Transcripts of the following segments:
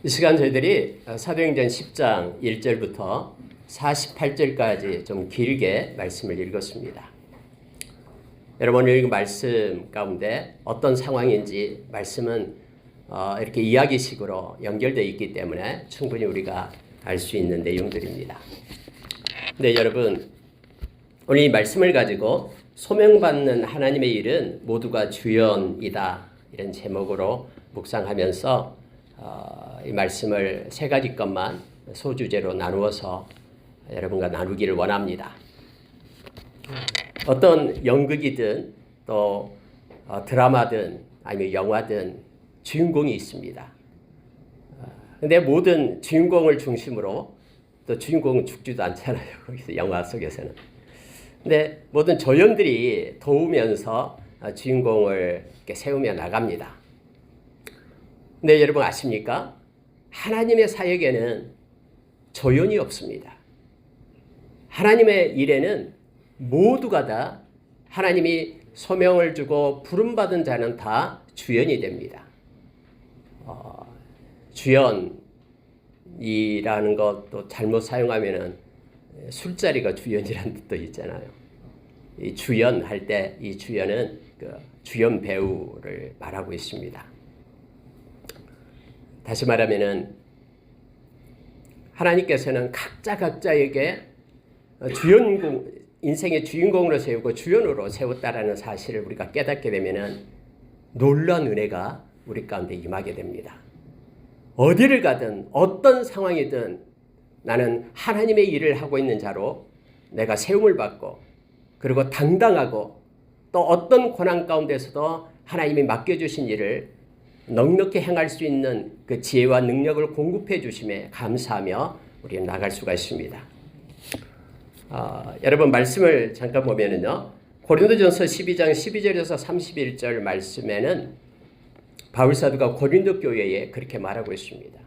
이 시간 저희들이 사도행전 10장 1절부터 48절까지 좀 길게 말씀을 읽었습니다. 여러분 오늘 읽은 말씀 가운데 어떤 상황인지 말씀은 이렇게 이야기식으로 연결되어 있기 때문에 충분히 우리가 알 수 있는 내용들입니다. 근데 여러분 오늘 이 말씀을 가지고 소명받는 하나님의 일은 모두가 주연이다 이런 제목으로 묵상하면서 이 말씀을 세 가지 것만 소주제로 나누어서 여러분과 나누기를 원합니다. 어떤 연극이든 또 드라마든 아니면 영화든 주인공이 있습니다. 근데 모든 주인공을 중심으로 또 주인공은 죽지도 않잖아요. 거기서 영화 속에서는. 근데 모든 조연들이 도우면서 주인공을 이렇게 세우며 나갑니다. 근데 여러분 아십니까? 하나님의 사역에는 조연이 없습니다. 하나님의 일에는 모두가 다 하나님이 소명을 주고 부름받은 자는 다 주연이 됩니다. 주연이라는 것도 잘못 사용하면은 술자리가 주연이라는 뜻도 있잖아요. 이 주연 할 때 이 주연은 그 주연 배우를 말하고 있습니다. 다시 말하면은 하나님께서는 각자에게 인생의 주인공으로 세우고 주연으로 세웠다라는 사실을 우리가 깨닫게 되면은 놀라운 은혜가 우리 가운데 임하게 됩니다. 어디를 가든 어떤 상황이든 나는 하나님의 일을 하고 있는 자로 내가 세움을 받고 그리고 당당하고 또 어떤 고난 가운데서도 하나님이 맡겨주신 일을 넉넉히 행할 수 있는 그 지혜와 능력을 공급해 주심에 감사하며 우리는 나갈 수가 있습니다. 여러분 말씀을 잠깐 보면은요. 고린도전서 12장 12절에서 31절 말씀에는 바울사도가 고린도 교회에 그렇게 말하고 있습니다.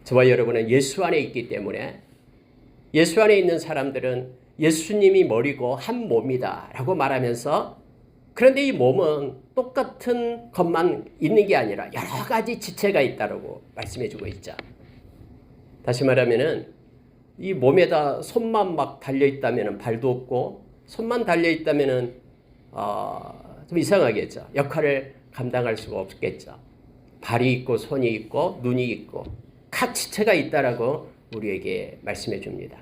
저와 여러분은 예수 안에 있기 때문에 예수 안에 있는 사람들은 예수님이 머리고 한 몸이다 라고 말하면서 그런데 이 몸은 똑같은 것만 있는 게 아니라 여러 가지 지체가 있다고 말씀해 주고 있죠. 다시 말하면은 이 몸에다 손만 막 달려 있다면은 발도 없고 손만 달려 있다면은 좀 이상하겠죠. 역할을 감당할 수가 없겠죠. 발이 있고 손이 있고 눈이 있고 각 지체가 있다라고 우리에게 말씀해 줍니다.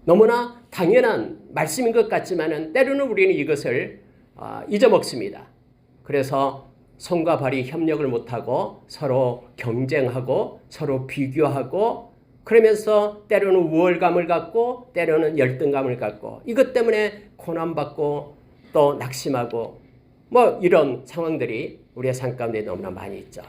너무나 당연한 말씀인 것 같지만은 때로는 우리는 이것을 잊어먹습니다. 그래서 손과 발이 협력을 못하고 서로 경쟁하고 서로 비교하고 그러면서 때로는 우월감을 갖고 때로는 열등감을 갖고 이것 때문에 고난받고 또 낙심하고 뭐 이런 상황들이 우리의 삶 가운데 너무나 많이 있죠.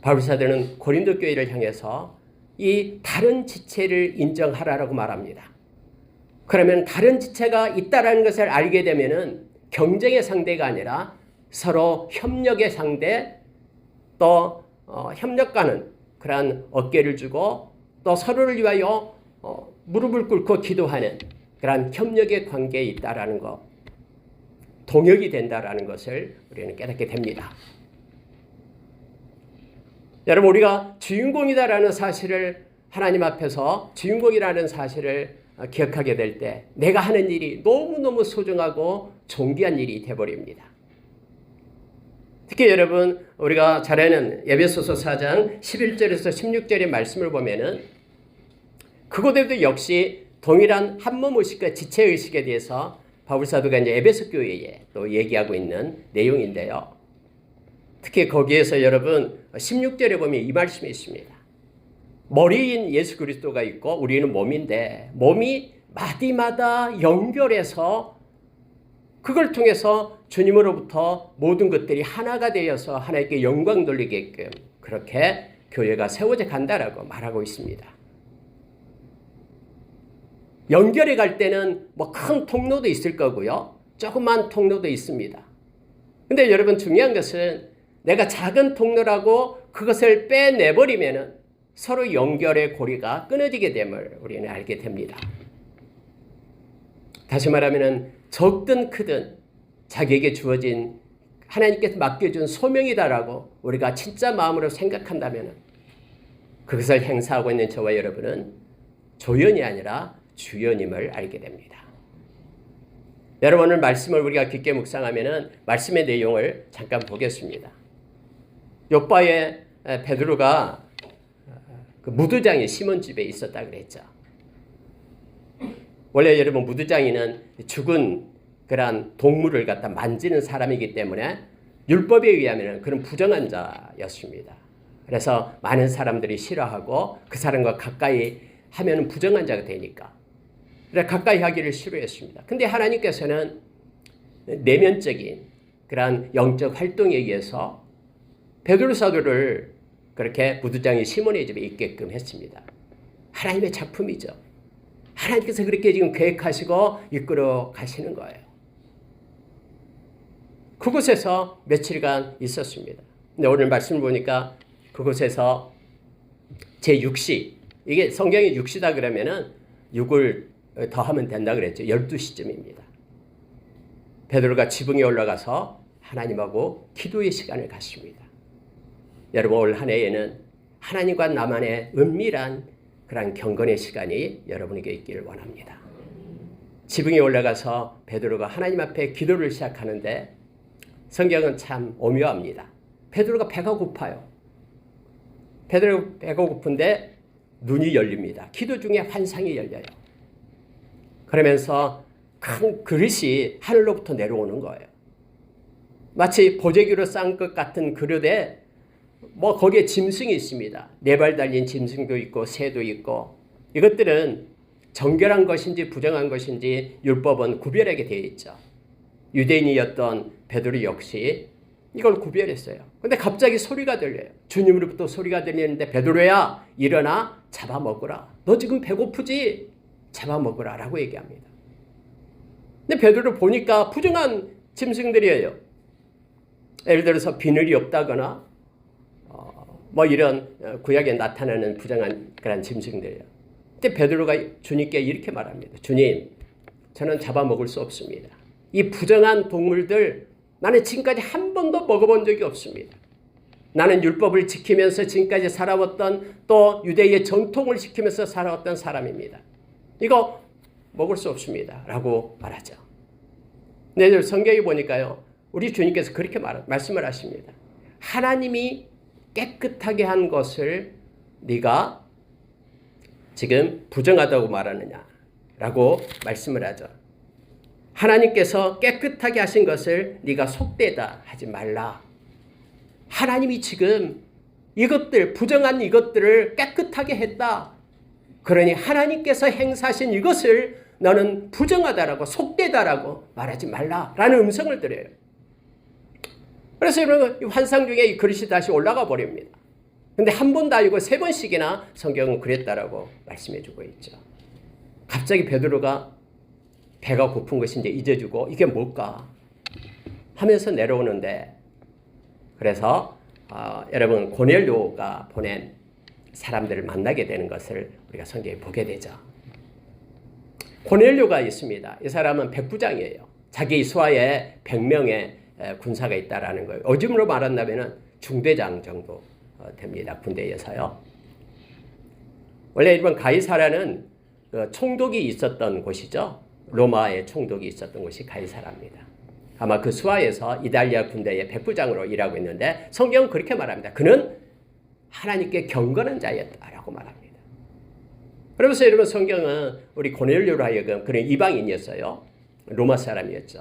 바울사도는 고린도 교회를 향해서 이 다른 지체를 인정하라고 말합니다. 그러면 다른 지체가 있다라는 것을 알게 되면은 경쟁의 상대가 아니라 서로 협력의 상대 또 협력가는 그러한 어깨를 주고 또 서로를 위하여 무릎을 꿇고 기도하는 그러한 협력의 관계에 있다라는 것, 동역이 된다라는 것을 우리는 깨닫게 됩니다. 여러분 우리가 주인공이다라는 사실을 하나님 앞에서 주인공이라는 사실을 기억하게 될 때 내가 하는 일이 너무너무 소중하고 존귀한 일이 되어버립니다. 특히 여러분 우리가 잘 아는 에베소서 4장 11절에서 16절의 말씀을 보면은 그곳에도 역시 동일한 한몸의식과 지체의식에 대해서 바울사도가 이제 에베소 교회에 또 얘기하고 있는 내용인데요. 특히 거기에서 여러분 16절에 보면 이 말씀이 있습니다. 머리인 예수 그리스도가 있고 우리는 몸인데 몸이 마디마다 연결해서 그걸 통해서 주님으로부터 모든 것들이 하나가 되어서 하나님께 영광 돌리게끔 그렇게 교회가 세워져 간다라고 말하고 있습니다. 연결해 갈 때는 뭐 큰 통로도 있을 거고요. 조그만 통로도 있습니다. 근데 여러분 중요한 것은 내가 작은 통로라고 그것을 빼내버리면은 서로 연결의 고리가 끊어지게 됨을 우리는 알게 됩니다. 다시 말하면은 적든 크든 자기에게 주어진 하나님께서 맡겨준 소명이다라고 우리가 진짜 마음으로 생각한다면 그것을 행사하고 있는 저와 여러분은 조연이 아니라 주연임을 알게 됩니다. 여러분, 오늘 말씀을 우리가 깊게 묵상하면 말씀의 내용을 잠깐 보겠습니다. 요바에 베드로가 그 무두장이 시몬 집에 있었다 그랬죠. 원래 여러분 무두장이는 죽은 그러한 동물을 갖다 만지는 사람이기 때문에 율법에 의하면 그런 부정한 자였습니다. 그래서 많은 사람들이 싫어하고 그 사람과 가까이 하면 부정한 자가 되니까 그래서 가까이 하기를 싫어했습니다. 근데 하나님께서는 내면적인 그러한 영적 활동에 의해서 베드로 사도를 그렇게 무두장이 시몬의 집에 있게끔 했습니다. 하나님의 작품이죠. 하나님께서 그렇게 지금 계획하시고 이끌어 가시는 거예요. 그곳에서 며칠간 있었습니다. 근데 오늘 말씀을 보니까 그곳에서 제6시, 이게 성경이 6시다 그러면은 6을 더하면 된다 그랬죠. 12시쯤입니다. 베드로가 지붕에 올라가서 하나님하고 기도의 시간을 갖습니다. 여러분, 올 한 해에는 하나님과 나만의 은밀한 그런 경건의 시간이 여러분에게 있기를 원합니다. 지붕에 올라가서 베드로가 하나님 앞에 기도를 시작하는데 성경은 참 오묘합니다. 베드로가 배가 고파요. 베드로가 배가 고픈데 눈이 열립니다. 기도 중에 환상이 열려요. 그러면서 큰 그릇이 하늘로부터 내려오는 거예요. 마치 보재기로 싼 것 같은 그릇에 거기에 짐승이 있습니다. 4발 달린 짐승도 있고 새도 있고, 이것들은 정결한 것인지 부정한 것인지 율법은 구별하게 되어 있죠. 유대인이었던 베드로 역시 이걸 구별했어요. 근데 갑자기 소리가 들려요. 주님으로부터 소리가 들리는데 베드로야 일어나 잡아먹으라. 너 지금 배고프지? 잡아먹으라 라고 얘기합니다. 근데 베드로 보니까 부정한 짐승들이에요. 예를 들어서 비늘이 없다거나 이런 구약에 나타나는 부정한 그런 짐승들이에요. 근데 베드로가 주님께 이렇게 말합니다. 주님, 저는 잡아먹을 수 없습니다. 이 부정한 동물들 나는 지금까지 한 번도 먹어본 적이 없습니다. 나는 율법을 지키면서 지금까지 살아왔던, 또 유대의 전통을 지키면서 살아왔던 사람입니다. 이거 먹을 수 없습니다 라고 말하죠. 근데 성경에 보니까요, 우리 주님께서 그렇게 말씀을 하십니다. 하나님이 깨끗하게 한 것을 네가 지금 부정하다고 말하느냐 라고 말씀을 하죠. 하나님께서 깨끗하게 하신 것을 네가 속되다 하지 말라. 하나님이 지금 이것들, 부정한 이것들을 깨끗하게 했다. 그러니 하나님께서 행사하신 이것을 너는 부정하다라고, 속되다라고 말하지 말라라는 음성을 드려요. 그래서 여러분, 환상 중에 이 그릇이 다시 올라가 버립니다. 근데 한 번도 아니고 3번씩이나 성경은 그랬다라고 말씀해 주고 있죠. 갑자기 베드로가 배가 고픈 것이 이제 잊어주고 이게 뭘까 하면서 내려오는데, 그래서 여러분 고넬료가 보낸 사람들을 만나게 되는 것을 우리가 성경에 보게 되죠. 고넬료가 있습니다. 이 사람은 백부장이에요. 자기 수하에 100명의 군사가 있다라는 거예요. 요즘으로 말한다면 중대장 정도 됩니다. 군대에서요. 원래 일본 가이사라는 총독이 있었던 곳이죠. 로마의 총독이 있었던 곳이 가이사라입니다. 아마 그 수하에서 이탈리아 군대의 백부장으로 일하고 있는데 성경은 그렇게 말합니다. 그는 하나님께 경건한 자였다라고 말합니다. 그러면서 여러분, 성경은 우리 고넬료로 하여금 그는 이방인이었어요. 로마 사람이었죠.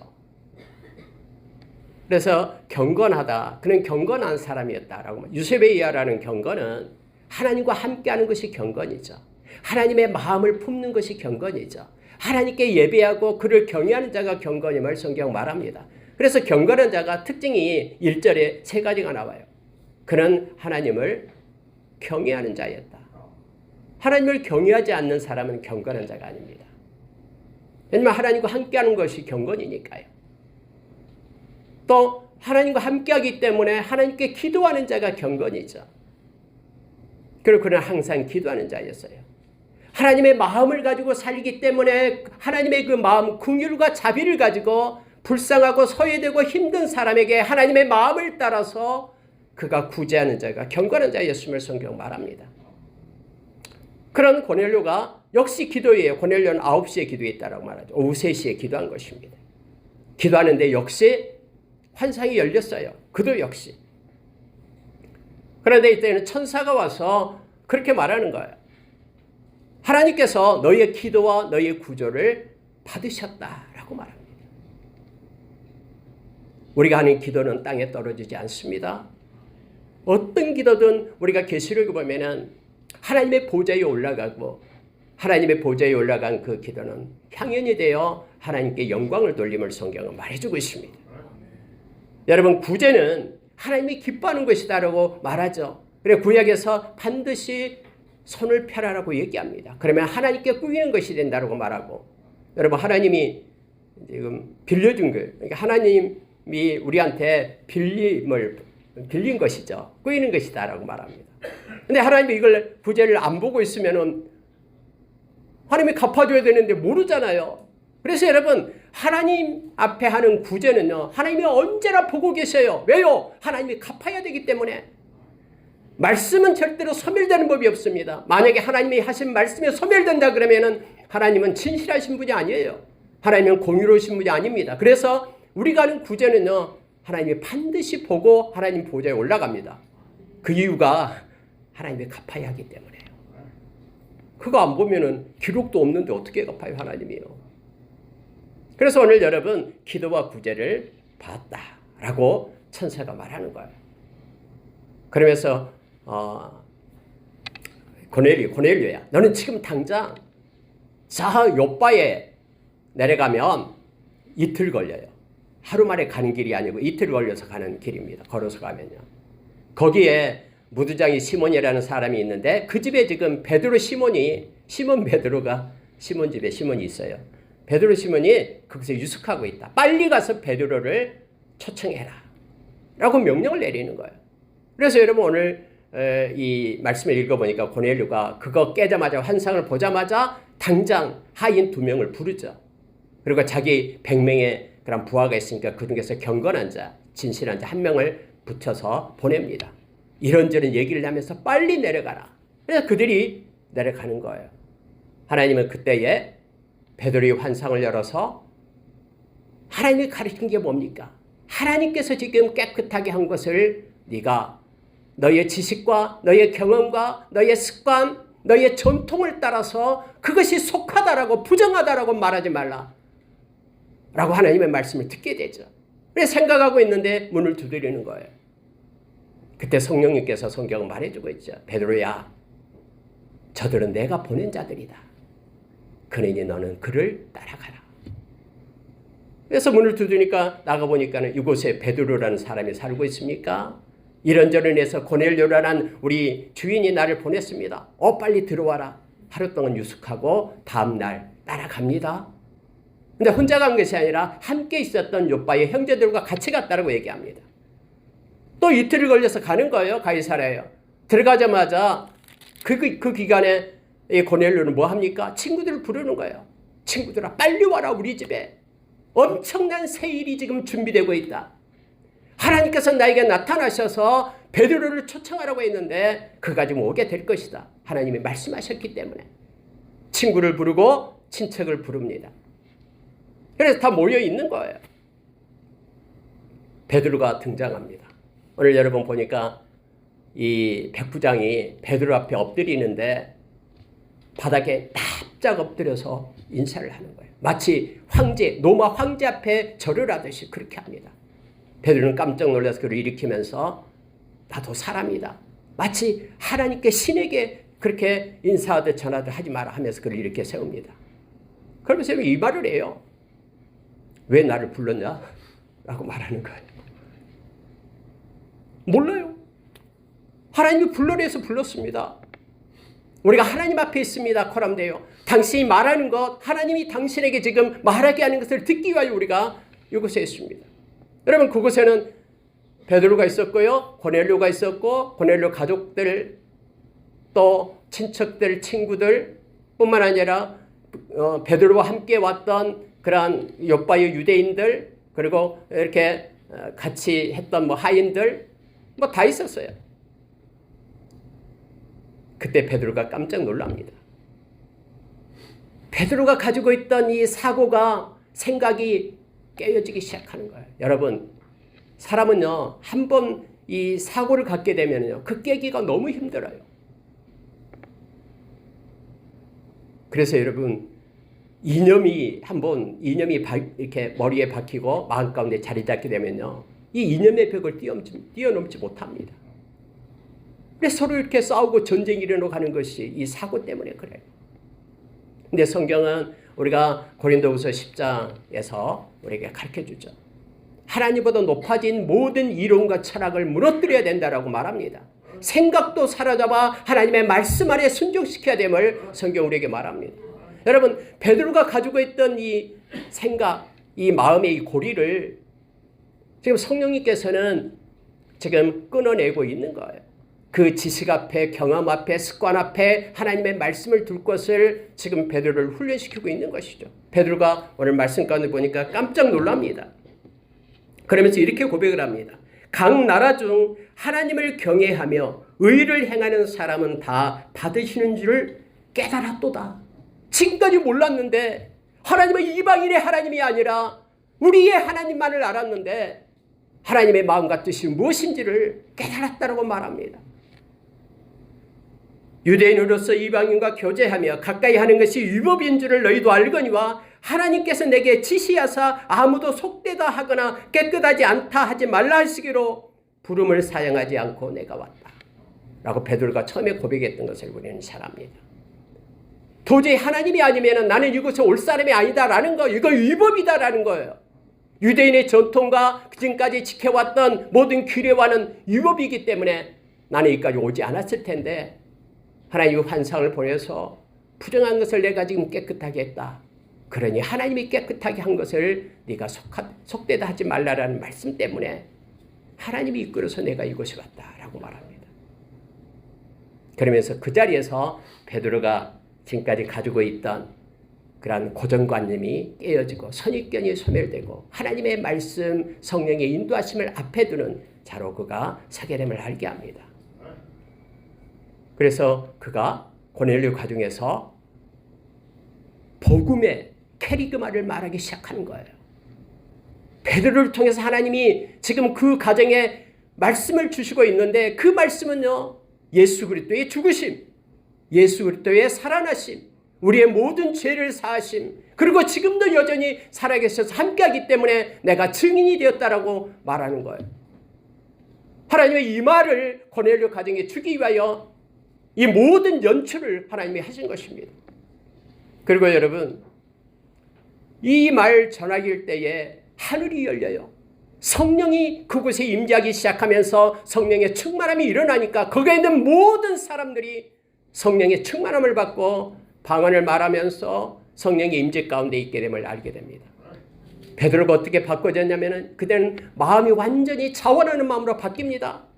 그래서 경건하다, 그는 경건한 사람이었다라고. 유세베이아라는 경건은 하나님과 함께하는 것이 경건이죠. 하나님의 마음을 품는 것이 경건이죠. 하나님께 예배하고 그를 경외하는 자가 경건임을 성경 말합니다. 그래서 경건한 자가 특징이 1절에 3가지가 나와요. 그는 하나님을 경외하는 자였다. 하나님을 경외하지 않는 사람은 경건한 자가 아닙니다. 왜냐하면 하나님과 함께하는 것이 경건이니까요. 또 하나님과 함께하기 때문에 하나님께 기도하는 자가 경건이죠. 그리고 그는 항상 기도하는 자였어요. 하나님의 마음을 가지고 살기 때문에 하나님의 그 마음, 긍휼과 자비를 가지고 불쌍하고 소외되고 힘든 사람에게 하나님의 마음을 따라서 그가 구제하는 자가 경건한 자였음을 성경 말합니다. 그런 고넬료가 역시 기도예요. 고넬료는 9시에 기도했다라고 말하죠. 오후 3시에 기도한 것입니다. 기도하는데 역시 환상이 열렸어요. 그도 역시. 그런데 이때는 천사가 와서 그렇게 말하는 거예요. 하나님께서 너희의 기도와 너희의 구조를 받으셨다라고 말합니다. 우리가 하는 기도는 땅에 떨어지지 않습니다. 어떤 기도든 우리가 계시록에 보면은 하나님의 보좌에 올라가고 하나님의 보좌에 올라간 그 기도는 향연이 되어 하나님께 영광을 돌림을 성경은 말해주고 있습니다. 여러분 구제는 하나님이 기뻐하는 것이다라고 말하죠. 그래서 구약에서 반드시 손을 펴라라고 얘기합니다. 그러면 하나님께 꾸이는 것이 된다라고 말하고 여러분 하나님이 지금 빌려준 거예요. 그러니까 하나님이 우리한테 빌린 것이죠. 꾸이는 것이다라고 말합니다. 근데 하나님이 이걸 구제를 안 보고 있으면은 하나님이 갚아줘야 되는데 모르잖아요. 그래서 여러분 하나님 앞에 하는 구제는요. 하나님이 언제나 보고 계세요. 왜요? 하나님이 갚아야 되기 때문에. 말씀은 절대로 소멸되는 법이 없습니다. 만약에 하나님이 하신 말씀이 소멸된다 그러면은 하나님은 진실하신 분이 아니에요. 하나님은 공의로우신 분이 아닙니다. 그래서 우리가 하는 구제는요. 하나님이 반드시 보고 하나님 보좌에 올라갑니다. 그 이유가 하나님이 갚아야 하기 때문에요. 그거 안 보면은 기록도 없는데 어떻게 갚아요 하나님이요. 그래서 오늘 여러분 기도와 구제를 받았다라고 천사가 말하는 거예요. 그러면서 고넬료야 너는 지금 당장 저 요바에 내려가면 이틀 걸려요. 하루 만에 가는 길이 아니고 이틀 걸려서 가는 길입니다. 걸어서 가면요. 거기에 무두장이 시몬이라는 사람이 있는데 그 집에 지금 베드로 시몬 베드로가 시몬 집에 시몬이 있어요. 베드로 시몬이 거기서 유숙하고 있다. 빨리 가서 베드로를 초청해라 라고 명령을 내리는 거예요. 그래서 여러분 오늘 이 말씀을 읽어보니까 고넬료가 그거 깨자마자 환상을 보자마자 당장 하인 2명을 부르죠. 그리고 자기 100명의 그런 부하가 있으니까 그 중에서 경건한 자, 진실한 자 1명을 붙여서 보냅니다. 이런저런 얘기를 하면서 빨리 내려가라. 그래서 그들이 내려가는 거예요. 하나님은 그때에 베드로의 환상을 열어서 하나님이 가르친 게 뭡니까? 하나님께서 지금 깨끗하게 한 것을 네가 너의 지식과 너의 경험과 너의 습관, 너의 전통을 따라서 그것이 속하다라고 부정하다라고 말하지 말라. 라고 하나님의 말씀을 듣게 되죠. 그래서 생각하고 있는데 문을 두드리는 거예요. 그때 성령님께서 성경을 말해주고 있죠. 베드로야, 저들은 내가 보낸 자들이다. 그러니 너는 그를 따라가라. 그래서 문을 두드리니까 나가보니까는 이곳에 베드로라는 사람이 살고 있습니까? 이런저런 해서 고넬료라는 우리 주인이 나를 보냈습니다. 빨리 들어와라. 하루 동안 유숙하고 다음날 따라갑니다. 근데 혼자 간 것이 아니라 함께 있었던 요바의 형제들과 같이 갔다라고 얘기합니다. 또 이틀을 걸려서 가는 거예요. 가이사랴에요. 들어가자마자 그 기간에 이 고넬료는 뭐 합니까? 친구들을 부르는 거예요. 친구들아 빨리 와라 우리 집에. 엄청난 세일이 지금 준비되고 있다. 하나님께서 나에게 나타나셔서 베드로를 초청하라고 했는데 그가 지금 오게 될 것이다. 하나님이 말씀하셨기 때문에. 친구를 부르고 친척을 부릅니다. 그래서 다 모여 있는 거예요. 베드로가 등장합니다. 오늘 여러분 보니까 이 백부장이 베드로 앞에 엎드리는데 바닥에 납작 엎드려서 인사를 하는 거예요. 마치 로마 황제 앞에 절을 하듯이 그렇게 합니다. 베드로는 깜짝 놀라서 그를 일으키면서 나도 사람이다. 마치 하나님께 신에게 그렇게 인사하듯 전하듯 하지 마라 하면서 그를 이렇게 세웁니다. 그러면서 이 말을 해요. 왜 나를 불렀냐? 라고 말하는 거예요. 몰라요. 하나님이 불러내서 불렀습니다. 우리가 하나님 앞에 있습니다. 코람데요. 당신이 말하는 것, 하나님이 당신에게 지금 말하게 하는 것을 듣기 위하여 우리가 이곳에 있습니다. 여러분 그곳에는 베드로가 있었고요. 고넬료가 있었고 고넬료 가족들 또 친척들 친구들 뿐만 아니라 베드로와 함께 왔던 그러한 요바의 유대인들 그리고 이렇게 같이 했던 뭐 하인들 뭐 다 있었어요. 그때 베드로가 깜짝 놀랍니다. 베드로가 가지고 있던 이 사고가 생각이 깨어지기 시작하는 거예요. 여러분, 사람은요, 한번 이 사고를 갖게 되면요, 그 깨기가 너무 힘들어요. 그래서 여러분, 이념이 이렇게 머리에 박히고 마음 가운데 자리 잡게 되면요, 이 이념의 벽을 뛰어넘지 못합니다. 그래서 서로 이렇게 싸우고 전쟁이 일어나가는 것이 이 사고 때문에 그래요. 근데 성경은 우리가 고린도후서 10장에서 우리에게 가르쳐주죠. 하나님보다 높아진 모든 이론과 철학을 무너뜨려야 된다라고 말합니다. 생각도 사로잡아 하나님의 말씀 안에 순종시켜야 됨을 성경 우리에게 말합니다. 여러분, 베드로가 가지고 있던 이 생각, 이 마음의 이 고리를 지금 성령님께서는 지금 끊어내고 있는 거예요. 그 지식 앞에, 경험 앞에, 습관 앞에 하나님의 말씀을 둘 것을 지금 베드로를 훈련시키고 있는 것이죠. 베드로가 오늘 말씀 가운데 보니까 깜짝 놀랍니다. 그러면서 이렇게 고백을 합니다. 각 나라 중 하나님을 경외하며 의를 행하는 사람은 다 받으시는 줄을 깨달았도다. 지금까지 몰랐는데 하나님은 이방인의 하나님이 아니라 우리의 하나님만을 알았는데 하나님의 마음과 뜻이 무엇인지를 깨달았다고 말합니다. 유대인으로서 이방인과 교제하며 가까이 하는 것이 율법인 줄을 너희도 알거니와 하나님께서 내게 지시하사 아무도 속되다 하거나 깨끗하지 않다 하지 말라 하시기로 부름을 사용하지 않고 내가 왔다 라고 베드로가 처음에 고백했던 것을 우리는 잘 압니다. 도저히 하나님이 아니면 나는 이곳에 올 사람이 아니다라는 거, 이거 율법이다라는 거예요. 유대인의 전통과 지금까지 지켜왔던 모든 규례와는 율법이기 때문에 나는 여기까지 오지 않았을 텐데 하나님의 환상을 보내서 부정한 것을 내가 지금 깨끗하게 했다. 그러니 하나님이 깨끗하게 한 것을 네가 속되다 하지 말라라는 말씀 때문에 하나님이 이끌어서 내가 이곳에 왔다라고 말합니다. 그러면서 그 자리에서 베드로가 지금까지 가지고 있던 그러한 고정관념이 깨어지고 선입견이 소멸되고 하나님의 말씀, 성령의 인도하심을 앞에 두는 자로 그가 서게 됨을 알게 합니다. 그래서 그가 고넬료 가정에서 복음의 캐리그마를 말하기 시작하는 거예요. 베드로를 통해서 하나님이 지금 그 가정에 말씀을 주시고 있는데 그 말씀은요, 예수 그리스도의 죽으심, 예수 그리스도의 살아나심, 우리의 모든 죄를 사하심, 그리고 지금도 여전히 살아계셔서 함께하기 때문에 내가 증인이 되었다라고 말하는 거예요. 하나님의 이 말을 고넬료 가정에 주기 위하여 이 모든 연출을 하나님이 하신 것입니다. 그리고 여러분, 이 말 전하길 때에 하늘이 열려요. 성령이 그곳에 임재하기 시작하면서 성령의 충만함이 일어나니까 거기에 있는 모든 사람들이 성령의 충만함을 받고 방언을 말하면서 성령의 임재 가운데 있게 됨을 알게 됩니다. 베드로가 어떻게 바꿔졌냐면 그때는 마음이 완전히 자원하는 마음으로 바뀝니다.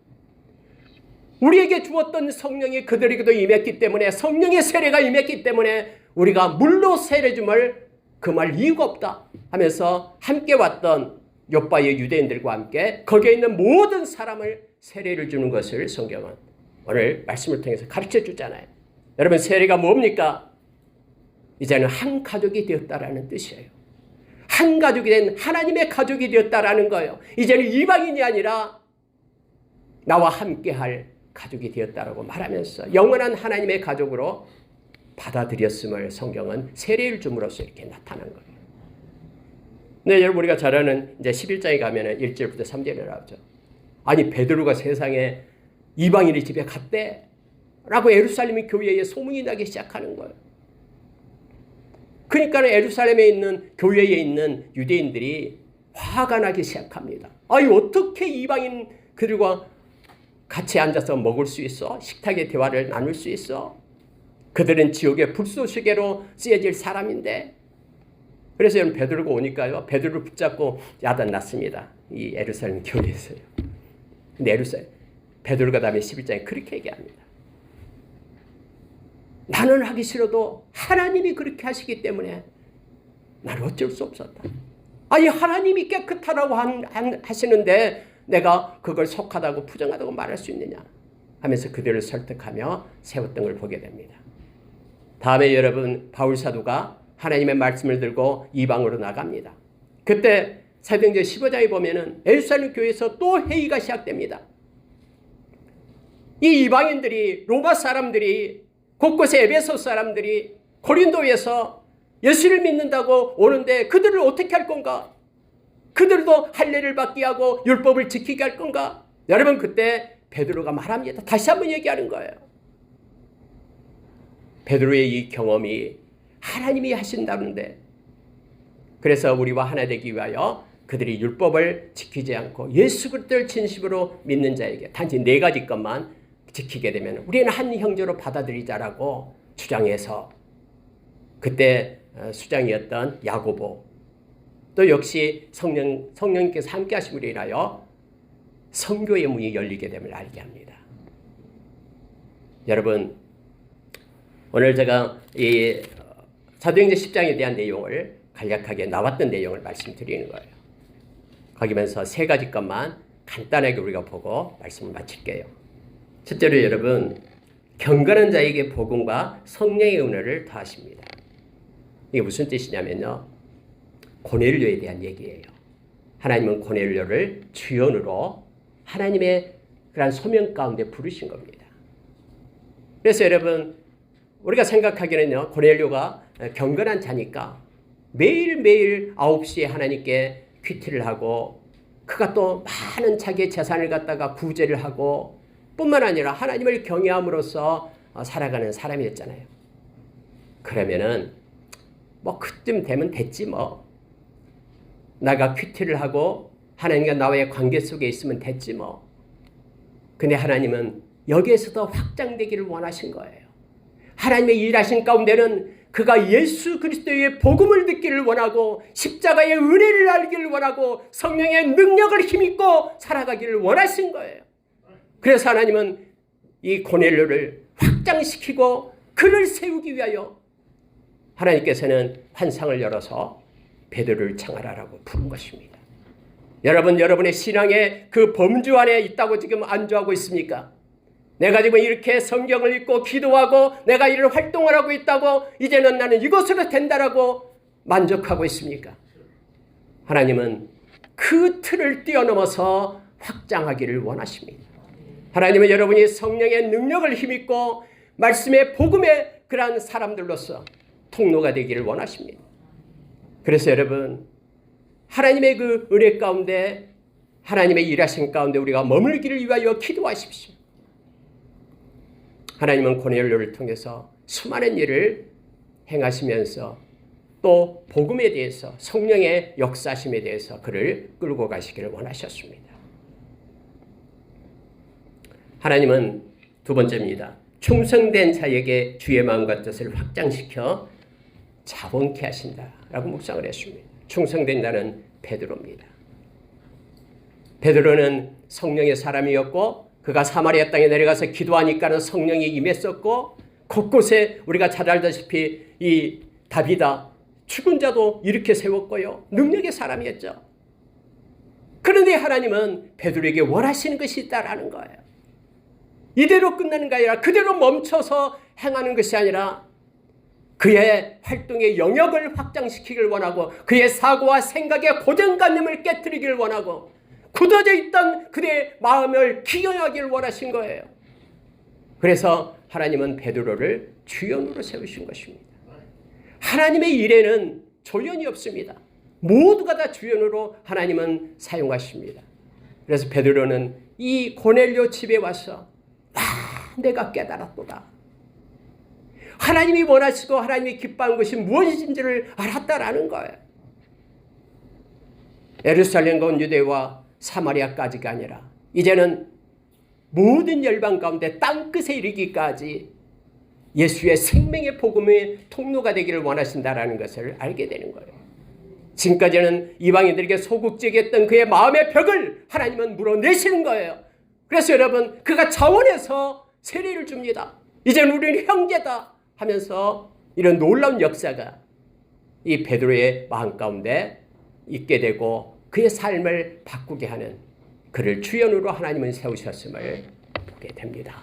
우리에게 주었던 성령이 그들에게도 임했기 때문에, 성령의 세례가 임했기 때문에 우리가 물로 세례 줌을 금할 이유가 없다 하면서 함께 왔던 욥바의 유대인들과 함께 거기에 있는 모든 사람을 세례를 주는 것을 성경은 오늘 말씀을 통해서 가르쳐 주잖아요. 여러분, 세례가 뭡니까? 이제는 한 가족이 되었다라는 뜻이에요. 한 가족이 된 하나님의 가족이 되었다라는 거예요. 이제는 이방인이 아니라 나와 함께할 가족이 되었다라고 말하면서 영원한 하나님의 가족으로 받아들였음을 성경은 세례를 줌으로써 이렇게 나타난 거예요. 네, 여러분, 우리가 잘 아는 이제 11장에 가면은 1절부터 3절에 나오죠. 아니, 베드로가 세상에 이방인의 집에 갔대 라고 예루살렘 교회에 소문이 나기 시작하는 거예요. 그러니까 예루살렘에 있는 교회에 있는 유대인들이 화가 나기 시작합니다. 아니, 어떻게 이방인 그들과 같이 앉아서 먹을 수 있어? 식탁의 대화를 나눌 수 있어? 그들은 지옥의 불쏘시개로 쓰여질 사람인데. 그래서 여러분, 베드로가 오니까요, 베드로를 붙잡고 야단났습니다. 이 예루살렘 교회에서요. 근데 베드로가 다음에 11장에 그렇게 얘기합니다. 나는 하기 싫어도 하나님이 그렇게 하시기 때문에 나는 어쩔 수 없었다. 아니 하나님이 깨끗하라고 하시는데 내가 그걸 속하다고 부정하다고 말할 수 있느냐 하면서 그들을 설득하며 세웠던 걸 보게 됩니다. 다음에 여러분 바울 사도가 하나님의 말씀을 들고 이방으로 나갑니다. 그때 사도행전 15장에 보면은 예루살렘 교회에서 또 회의가 시작됩니다. 이 이방인들이 로마 사람들이 곳곳에 에베소 사람들이 고린도에서 예수를 믿는다고 오는데 그들을 어떻게 할 건가? 그들도 할례를 받게 하고 율법을 지키게 할 건가? 여러분 그때 베드로가 말합니다. 다시 한번 얘기하는 거예요. 베드로의 이 경험이 하나님이 하신다는데 그래서 우리와 하나 되기 위하여 그들이 율법을 지키지 않고 예수 그리스도를 진심으로 믿는 자에게 단지 4가지 것만 지키게 되면 우리는 한 형제로 받아들이자라고 주장해서 그때 수장이었던 야고보 또 역시 성령님께서 함께 하심으로 인하여 선교의 문이 열리게 됨을 알게 합니다. 여러분 오늘 제가 이 사도행전 10장에 대한 내용을 간략하게 나왔던 내용을 말씀드리는 거예요. 거기면서 3가지 것만 간단하게 우리가 보고 말씀을 마칠게요. 첫째로 여러분 경건한 자에게 복음과 성령의 은혜를 더하십니다. 이게 무슨 뜻이냐면요. 고넬료에 대한 얘기예요. 하나님은 고넬료를 주연으로 하나님의 그런 소명 가운데 부르신 겁니다. 그래서 여러분 우리가 생각하기에는요. 고넬료가 경건한 자니까 매일매일 9시에 하나님께 퀴티를 하고 그가 또 많은 자기의 재산을 갖다가 구제를 하고 뿐만 아니라 하나님을 경외함으로써 살아가는 사람이었잖아요. 그러면은 뭐 그쯤 되면 됐지 뭐. 나가 퀴티를 하고 하나님과 나와의 관계 속에 있으면 됐지 뭐. 근데 하나님은 여기에서도 확장되기를 원하신 거예요. 하나님의 일하신 가운데는 그가 예수 그리스도의 복음을 듣기를 원하고 십자가의 은혜를 알기를 원하고 성령의 능력을 힘입고 살아가기를 원하신 거예요. 그래서 하나님은 이 고넬료를 확장시키고 그를 세우기 위하여 하나님께서는 환상을 열어서 베드로를 청하라라고 부른 것입니다. 여러분, 여러분의 신앙의 그 범주 안에 있다고 지금 안주하고 있습니까? 내가 지금 이렇게 성경을 읽고 기도하고 내가 이런 활동을 하고 있다고 이제는 나는 이것으로 된다라고 만족하고 있습니까? 하나님은 그 틀을 뛰어넘어서 확장하기를 원하십니다. 하나님은 여러분이 성령의 능력을 힘입고 말씀의 복음의 그러한 사람들로서 통로가 되기를 원하십니다. 그래서 여러분 하나님의 그 은혜 가운데 하나님의 일하신 가운데 우리가 머물기를 위하여 기도하십시오. 하나님은 고넬료를 통해서 수많은 일을 행하시면서 또 복음에 대해서 성령의 역사심에 대해서 그를 끌고 가시기를 원하셨습니다. 하나님은 두 번째입니다. 충성된 자에게 주의 마음과 뜻을 확장시켜 자원케 하신다라고 묵상을 했습니다. 충성된 자는 베드로입니다. 베드로는 성령의 사람이었고 그가 사마리아 땅에 내려가서 기도하니까는 성령이 임했었고 곳곳에 우리가 잘 알다시피 이 다비다 죽은 자도 이렇게 세웠고요. 능력의 사람이었죠. 그런데 하나님은 베드로에게 원하시는 것이 있다라는 거예요. 이대로 끝나는 게 아니라 그대로 멈춰서 행하는 것이 아니라 그의 활동의 영역을 확장시키길 원하고 그의 사고와 생각의 고정관념을 깨트리길 원하고 굳어져 있던 그의 마음을 기경하기를 원하신 거예요. 그래서 하나님은 베드로를 주연으로 세우신 것입니다. 하나님의 일에는 조연이 없습니다. 모두가 다 주연으로 하나님은 사용하십니다. 그래서 베드로는 이 고넬료 집에 와서 내가 깨달았도다. 하나님이 원하시고 하나님이 기뻐하는 것이 무엇인지를 알았다라는 거예요. 예루살렘과 온 유대와 사마리아까지가 아니라 이제는 모든 열방 가운데 땅끝에 이르기까지 예수의 생명의 복음의 통로가 되기를 원하신다라는 것을 알게 되는 거예요. 지금까지는 이방인들에게 소극적이었던 그의 마음의 벽을 하나님은 물어내시는 거예요. 그래서 여러분 그가 자원해서 세례를 줍니다. 이제는 우리는 형제다 하면서 이런 놀라운 역사가 이 베드로의 마음 가운데 있게 되고 그의 삶을 바꾸게 하는 그를 주연으로 하나님은 세우셨음을 보게 됩니다.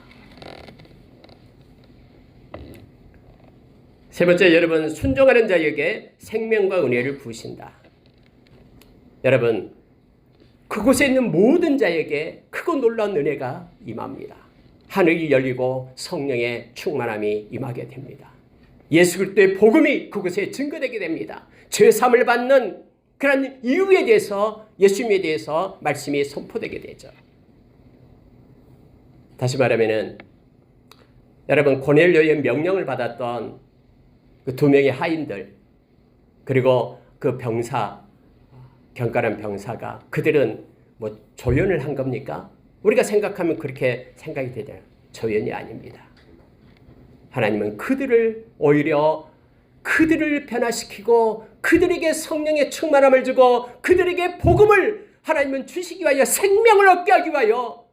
세 번째, 여러분, 순종하는 자에게 생명과 은혜를 부으신다. 여러분, 그곳에 있는 모든 자에게 크고 놀라운 은혜가 임합니다. 하늘이 열리고 성령의 충만함이 임하게 됩니다. 예수 그리스도의 복음이 그곳에 증거되게 됩니다. 죄사함을 받는 그런 이유에 대해서, 예수님에 대해서 말씀이 선포되게 되죠. 다시 말하면은 여러분, 고넬료의 명령을 받았던 그 두 명의 하인들, 그리고 그 병사, 경건한 병사가, 그들은 뭐 조연을 한 겁니까? 우리가 생각하면 그렇게 생각이 되잖아요. 조연이 아닙니다. 하나님은 그들을 오히려 그들을 변화시키고 그들에게 성령의 충만함을 주고 그들에게 복음을 하나님은 주시기 위하여, 생명을 얻게 하기 위하여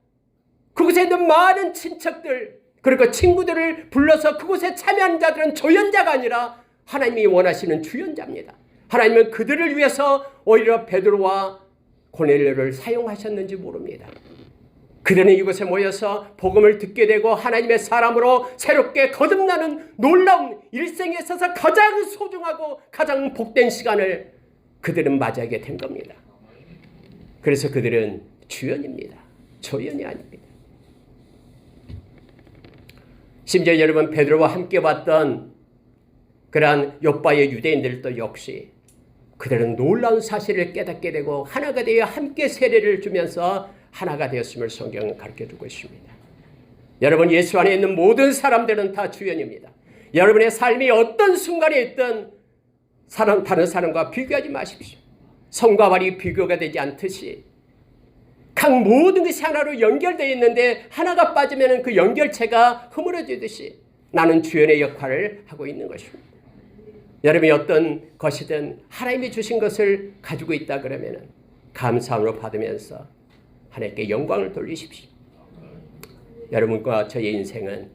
그곳에 있는 많은 친척들, 그리고 친구들을 불러서 그곳에 참여하는 자들은 조연자가 아니라 하나님이 원하시는 주연자입니다. 하나님은 그들을 위해서 오히려 베드로와 고넬료를 사용하셨는지 모릅니다. 그들은 이곳에 모여서 복음을 듣게 되고 하나님의 사람으로 새롭게 거듭나는 놀라운 일생에 있어서 가장 소중하고 가장 복된 시간을 그들은 맞이하게 된 겁니다. 그래서 그들은 주연입니다. 조연이 아닙니다. 심지어 여러분, 베드로와 함께 봤던 그러한 욥바의 유대인들도 역시 그들은 놀라운 사실을 깨닫게 되고 하나가 되어 함께 세례를 주면서 하나가 되었음을 성경은 가르쳐주고 있습니다. 여러분, 예수 안에 있는 모든 사람들은 다 주연입니다. 여러분의 삶이 어떤 순간에 있든 다른 사람과 비교하지 마십시오. 성과 발이 비교가 되지 않듯이 각 모든 것이 하나로 연결되어 있는데 하나가 빠지면 그 연결체가 허물어지듯이 나는 주연의 역할을 하고 있는 것입니다. 여러분이 어떤 것이든 하나님이 주신 것을 가지고 있다 그러면 감사함으로 받으면서 하나님께 영광을 돌리십시오. 여러분과 저의 인생은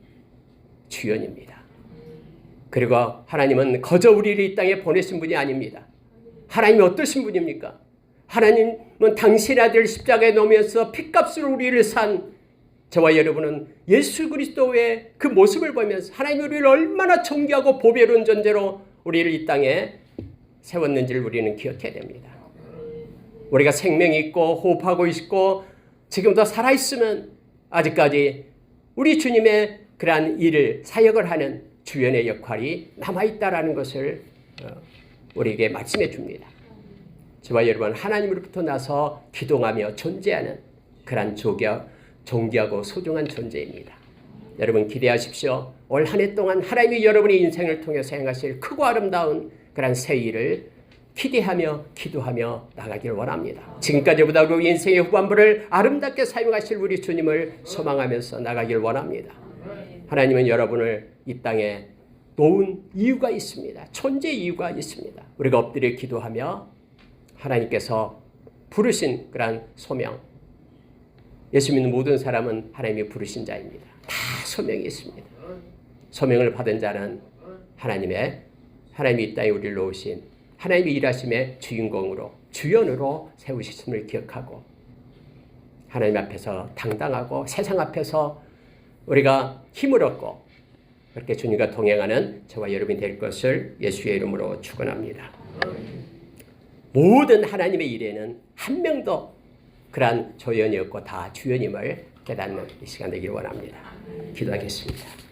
주연입니다. 그리고 하나님은 거저 우리를 이 땅에 보내신 분이 아닙니다. 하나님이 어떠신 분입니까? 하나님은 당신의 아들 십자가에 놓으면서 핏값으로 우리를 산 저와 여러분은 예수 그리스도의 그 모습을 보면서 하나님이 우리를 얼마나 존귀하고 보배로운 존재로 우리를 이 땅에 세웠는지를 우리는 기억해야 됩니다. 우리가 생명이 있고 호흡하고 있고 지금도 살아있으면 아직까지 우리 주님의 그러한 일을, 사역을 하는 주연의 역할이 남아있다라는 것을 우리에게 말씀해 줍니다. 저와 여러분, 하나님으로부터 나서 기동하며 존재하는 그러한 존귀하고 소중한 존재입니다. 여러분 기대하십시오. 올 한 해 동안 하나님이 여러분의 인생을 통해서 행하실 크고 아름다운 그러한 새 일을 기대하며 기도하며 나가길 원합니다. 지금까지보다 우리 인생의 후반부를 아름답게 사용하실 우리 주님을 소망하면서 나가길 원합니다. 하나님은 여러분을 이 땅에 놓은 이유가 있습니다. 존재 이유가 있습니다. 우리가 엎드려 기도하며 하나님께서 부르신 그러한 소명, 예수 믿는 모든 사람은 하나님이 부르신 자입니다. 다 소명이 있습니다. 소명을 받은 자는 하나님이 이 땅에 우리를 놓으신 하나님의 일하심의 주인공으로, 주연으로 세우셨음을 기억하고 하나님 앞에서 당당하고 세상 앞에서 우리가 힘을 얻고 그렇게 주님과 동행하는 저와 여러분이 될 것을 예수의 이름으로 축원합니다. 모든 하나님의 일에는 한 명도 그러한 조연이 없고 다 주연임을 깨닫는 이 시간 되기를 원합니다. 기도하겠습니다.